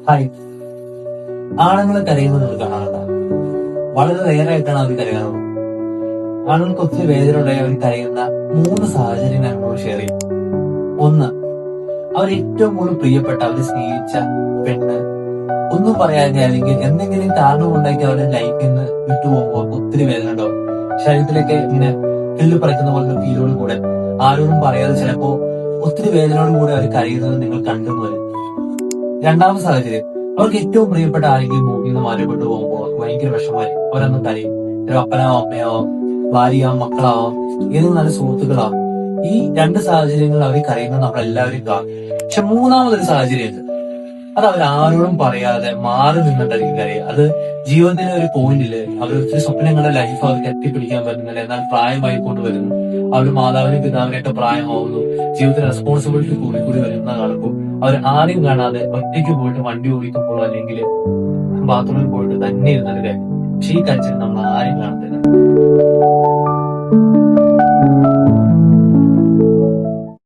Hi. ആണുങ്ങൾ കരയുന്നത് നിങ്ങൾ കാണാറുണ്ട്. വളരെ റെയർ ആയിട്ടാണ് അവർ കരയാറുള്ളത്. ആണുങ്ങൾക്ക് ഒത്തിരി വേദനയുണ്ടായി അവർ കരയുന്ന 3 സാഹചര്യങ്ങൾ നമ്മളോട് ഷെയർ ചെയ്യും. ഒന്ന്, അവർ ഏറ്റവും കൂടുതൽ പ്രിയപ്പെട്ട അവർ സ്നേഹിച്ച പെണ്ണ് ഒന്നും പറയാതെ അല്ലെങ്കിൽ എന്തെങ്കിലും കാരണം ഉണ്ടാക്കി അവരുടെ ലൈഫിൽ നിന്ന് വിട്ടുപോകുമ്പോൾ ഒത്തിരി വേദന ഉണ്ടാവും. ശരീരത്തിലേക്ക് ഇങ്ങനെ കിള്ളി പറിക്കുന്ന പോലത്തെ ഫീലോട് കൂടെ ആരോടും പറയാതെ ചിലപ്പോ ഒത്തിരി വേദനയോട് കൂടെ അവർ കരയുന്നത് നിങ്ങൾ കണ്ടു വരും. രണ്ടാമത്തെ സാഹചര്യം, അവർക്ക് ഏറ്റവും പ്രിയപ്പെട്ട ആരെങ്കിലും ഭൂമിയിൽ നിന്ന് മാറ്റപ്പെട്ടു പോകുമ്പോൾ അവർക്ക് ഭയങ്കര വിഷമമായിരിക്കും. അവരൊന്നും കരയും. ഒരു അപ്പനാവോ അമ്മയാവോ ഭാര്യയാവും മക്കളാവാം ഏതെങ്കിലും നല്ല സുഹൃത്തുക്കളാവും. ഈ 2 സാഹചര്യങ്ങളിൽ അവർ കരയുന്നത് നമ്മളെല്ലാവരും കാണും. പക്ഷെ മൂന്നാമതൊരു സാഹചര്യമുണ്ട്. അത് അവർ ആരോടും പറയാതെ മാറി നിന്നിട്ടായിരിക്കും കരയുക. അത് ജീവിതത്തിലെ ഒരു പോയിന്റില് അവർ ഒത്തിരി സ്വപ്നങ്ങളുടെ ലൈഫ് അവർക്ക് എത്തിപ്പിടിക്കാൻ പറ്റുന്നില്ല. എന്നാൽ പ്രായമായി കൊണ്ടുവരുന്നു, അവർ മാതാവിനും പിതാവിനായിട്ട് പ്രായമാവുന്നു, ജീവിതത്തിൽ റെസ്പോൺസിബിലിറ്റി കൂടി കൂടി വരുന്ന കാണുമ്പോൾ അവർ ആരും കാണാതെ ഒറ്റയ്ക്ക് പോയിട്ട് വണ്ടി ഓടിക്കുമ്പോൾ അല്ലെങ്കിൽ ബാത്റൂമിൽ പോയിട്ട് തന്നെ ഇരുന്നത് കാര്യം. പക്ഷെ ഈ കൾച്ചർ നമ്മൾ ആരും കാണത്തില്ല.